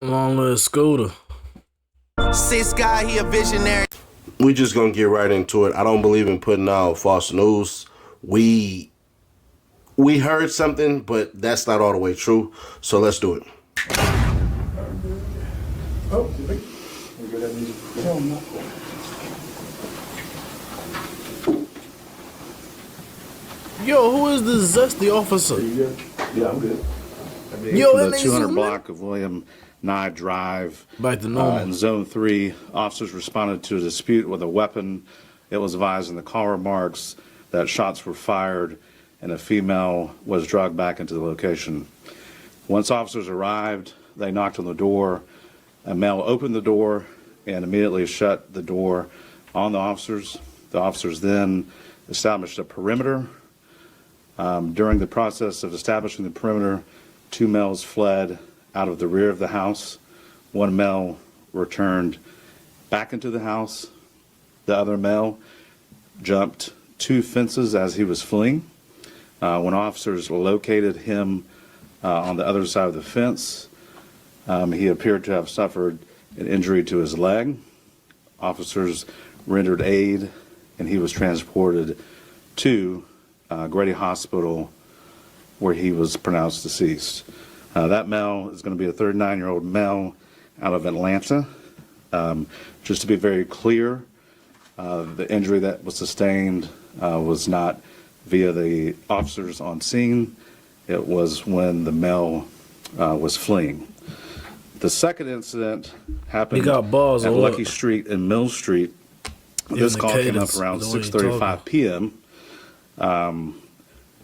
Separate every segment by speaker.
Speaker 1: Long live Scooter.
Speaker 2: Sis guy, he a visionary.
Speaker 3: We just gonna get right into it. I don't believe in putting out false news. We heard something, but that's not all the way true. So let's do it.
Speaker 4: Oh, we go ahead and film that.
Speaker 1: Yo, who is this zesty officer?
Speaker 4: You good? Yeah, I'm good.
Speaker 1: Yo,
Speaker 5: From
Speaker 1: that
Speaker 5: the
Speaker 1: makes
Speaker 5: 200
Speaker 1: you
Speaker 5: block of William Nye Drive.
Speaker 1: Back to normal.
Speaker 5: In Zone 3, officers responded to a dispute with a weapon. It was advised in the call remarks that shots were fired and a female was dragged back into the location. Once officers arrived, they knocked on the door. A male opened the door and immediately shut the door on the officers. The officers then established a perimeter. During the process of establishing the perimeter, two males fled out of the rear of the house. One male returned back into the house. The other male jumped two fences as he was fleeing. When officers located him on the other side of the fence, he appeared to have suffered an injury to his leg. Officers rendered aid, and he was transported to Grady Hospital, where he was pronounced deceased. That male is going to be a 39-year-old male out of Atlanta. Just to be very clear, the injury that was sustained was not via the officers on scene. It was when the male was fleeing. The second incident happened at Lucky Street and Mill Street. This call came up around 6:35 p.m.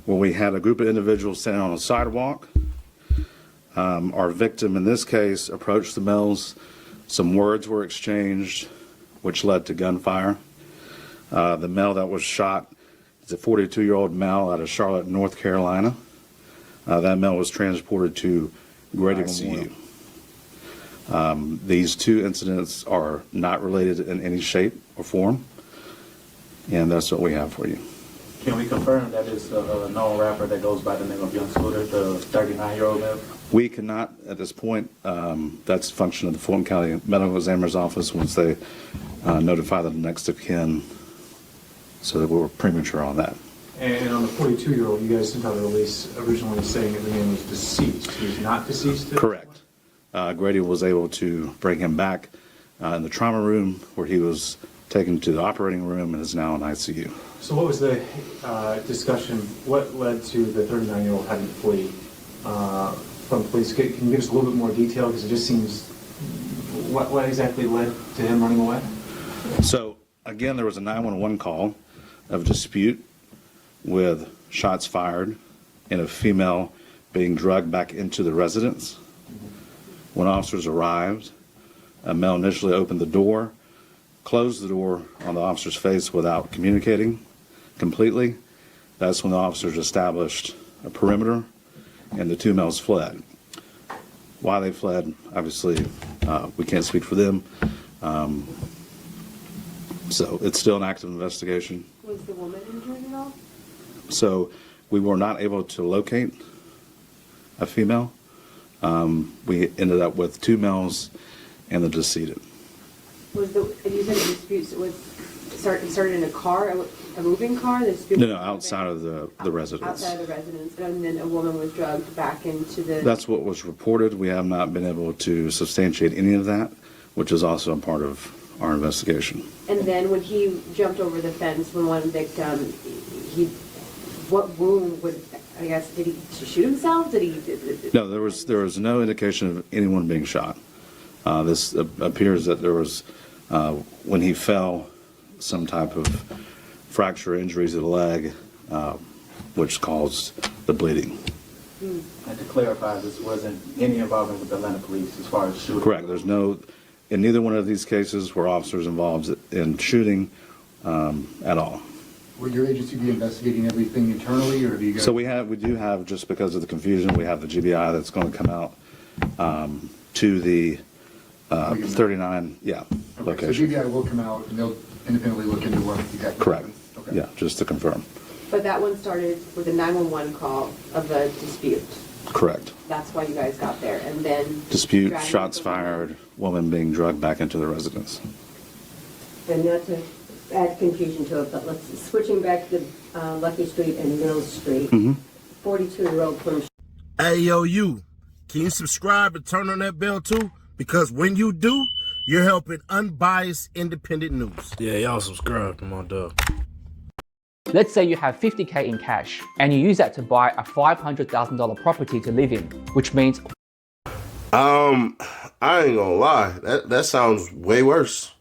Speaker 5: When we had a group of individuals standing on a sidewalk. Our victim in this case approached the males. Some words were exchanged, which led to gunfire. The male that was shot is a 42-year-old male out of Charlotte, North Carolina. That male was transported to Grady ICU. These two incidents are not related in any shape or form, and that's what we have for you.
Speaker 4: Can we confirm that it's a known rapper that goes by the name of Young Scooter, the 39-year-old male?
Speaker 5: We cannot at this point. That's a function of the Fulton County Medical Examiner's Office once they notify the next of kin, so that we were premature on that.
Speaker 6: And on the 42-year-old, you guys sent out a release originally saying that the man was deceased. He was not deceased?
Speaker 5: Correct. Grady was able to bring him back in the trauma room, where he was taken to the operating room and is now in ICU.
Speaker 6: So what was the discussion? What led to the 39-year-old having to flee from police? Can you give us a little bit more detail? Because it just seems, what exactly led to him running away?
Speaker 5: So, again, there was a 911 call of dispute with shots fired and a female being dragged back into the residence. When officers arrived, a male initially opened the door, closed the door on the officer's face without communicating completely. That's when the officers established a perimeter and the two males fled. Why they fled, obviously, we can't speak for them. So it's still an active investigation.
Speaker 7: Was the woman injured at all?
Speaker 5: So we were not able to locate a female. We ended up with two males and the decedent.
Speaker 7: Was you said a dispute started in a car, a moving car? The dispute
Speaker 5: No, outside of the residence.
Speaker 7: Outside of the residence, and then a woman was drugged back into the...
Speaker 5: That's what was reported. We have not been able to substantiate any of that, which is also a part of our investigation.
Speaker 7: And then when he jumped over the fence when one victim, what wound would, I guess, did he shoot himself?
Speaker 5: No, there was no indication of anyone being shot. This appears that there was, when he fell, some type of fracture injuries to the leg, which caused the bleeding.
Speaker 4: And to clarify, this wasn't any involvement with the Atlanta police as far as shooting?
Speaker 5: Correct. There's no, in neither one of these cases were officers involved in shooting at all.
Speaker 8: Will your agency be investigating everything internally, or do you guys...
Speaker 5: So we do have, just because of the confusion, we have the GBI that's going to come out to the 39, location.
Speaker 8: So GBI will come out and they'll independently look into what exactly
Speaker 5: Correct.
Speaker 8: happened? Okay.
Speaker 5: Yeah, just to confirm.
Speaker 7: But that one started with a 911 call of a dispute.
Speaker 5: Correct.
Speaker 7: That's why you guys got there, and then...
Speaker 5: Dispute,
Speaker 7: dragging
Speaker 5: shots
Speaker 7: the woman.
Speaker 5: fired, woman being drugged back into the residence.
Speaker 7: And not to add confusion to it, but switching back to Lucky Street and Mills Street, 42-year-old from...
Speaker 1: Hey, yo, you. Can you subscribe and turn on that bell, too? Because when you do, you're helping unbiased, independent news. Yeah, y'all subscribe. Come on, dog.
Speaker 9: Let's say you have 50K in cash and you use that to buy a $500,000 property to live in, which means...
Speaker 3: I ain't gonna lie. That sounds way worse.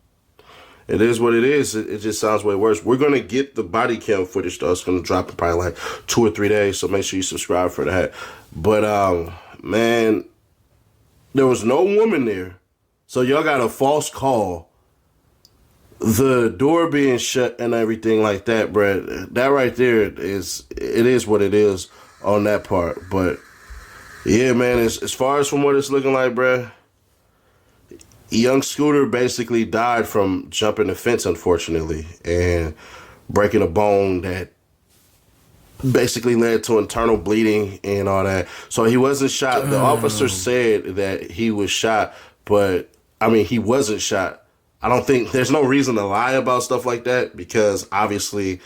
Speaker 3: It is what it is. It just sounds way worse. We're going to get the body cam footage, though. It's going to drop in probably like 2 or 3 days, so make sure you subscribe for that. But, man, there was no woman there. So y'all got a false call. The door being shut and everything like that, bruh. That right there it is what it is on that part. But, yeah, man, as far as from what it's looking like, bruh, young Scooter basically died from jumping the fence, unfortunately, and breaking a bone that basically led to internal bleeding and all that. So he wasn't shot. The officer said that he was shot, but, I mean, he wasn't shot. I don't think there's no reason to lie about stuff like that because obviously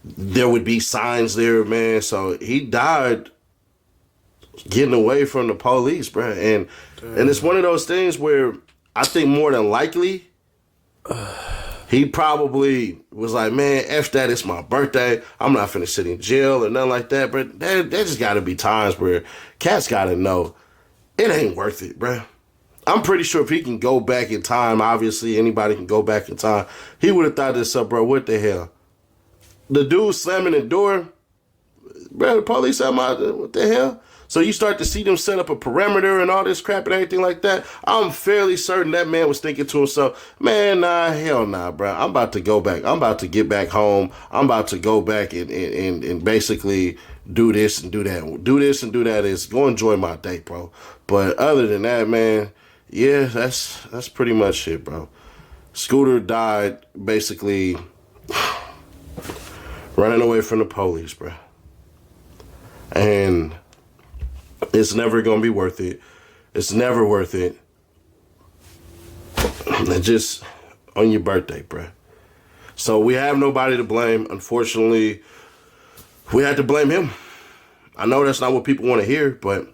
Speaker 3: there would be signs there, man. So he died getting away from the police, bro. And it's one of those things where I think more than likely, he probably was like, man, F that, it's my birthday. I'm not finna sit in jail or nothing like that. But there just gotta be times where cats gotta know it ain't worth it, bruh. I'm pretty sure if he can go back in time, obviously anybody can go back in time, he would have thought this up, bro. What the hell? The dude slamming the door, bro, the police out, what the hell? So you start to see them set up a perimeter and all this crap and everything like that. I'm fairly certain that man was thinking to himself, man, nah, hell nah, bro. I'm about to go back. I'm about to get back home. I'm about to go back and basically do this and do that. Do this and do that is go enjoy my day, bro. But other than that, man, yeah, that's pretty much it, bro. Scooter died basically running away from the police, bro. And it's never going to be worth it. It's never worth it. Just on your birthday, bruh. So we have nobody to blame. Unfortunately, we had to blame him. I know that's not what people want to hear, but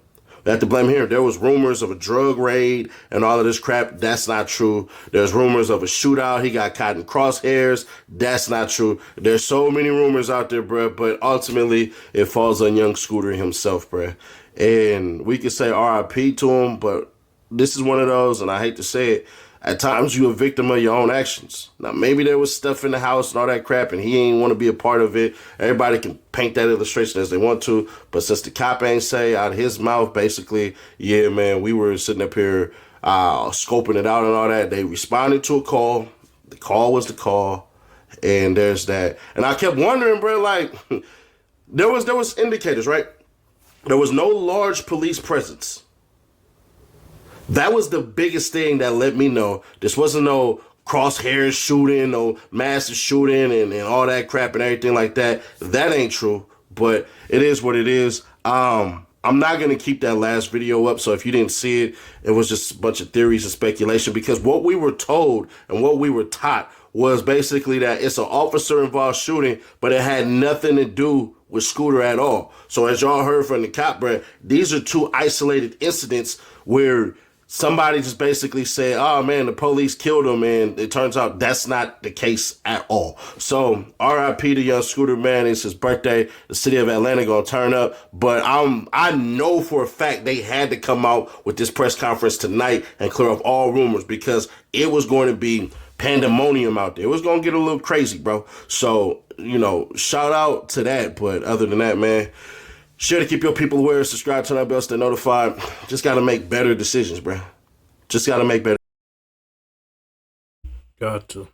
Speaker 3: we have to blame him. There was rumors of a drug raid and all of this crap. That's not true. There's rumors of a shootout. He got caught in crosshairs. That's not true. There's so many rumors out there, bruh, but ultimately it falls on young Scooter himself, bruh. And we could say RIP to him, but this is one of those, and I hate to say it, at times you're a victim of your own actions. Now, maybe there was stuff in the house and all that crap, and he ain't want to be a part of it. Everybody can paint that illustration as they want to, but since the cop ain't say out of his mouth, basically, yeah, man, we were sitting up here scoping it out and all that. They responded to a call. The call was the call, and there's that. And I kept wondering, bro, like, there was indicators, right? There was no large police presence. That was the biggest thing that let me know this wasn't no crosshairs shooting, no massive shooting and all that crap and everything like that. That ain't true, but it is what it is. I'm not going to keep that last video up, so if you didn't see it, it was just a bunch of theories and speculation because what we were told and what we were taught was basically that it's an officer-involved shooting, but it had nothing to do with Scooter at all. So as y'all heard from the cop, bro, these are two isolated incidents where somebody just basically said, oh, man, the police killed him, and it turns out that's not the case at all. So RIP to young Scooter, man. It's his birthday. The city of Atlanta gonna turn up, but I know for a fact they had to come out with this press conference tonight and clear up all rumors because it was going to be pandemonium out there. It was going to get a little crazy, bro. So, you know, shout out to that. But other than that, man, sure to keep your people aware, subscribe, turn on bells, stay notified. Just got to make better decisions, bro. Just got to make better.
Speaker 1: Got to.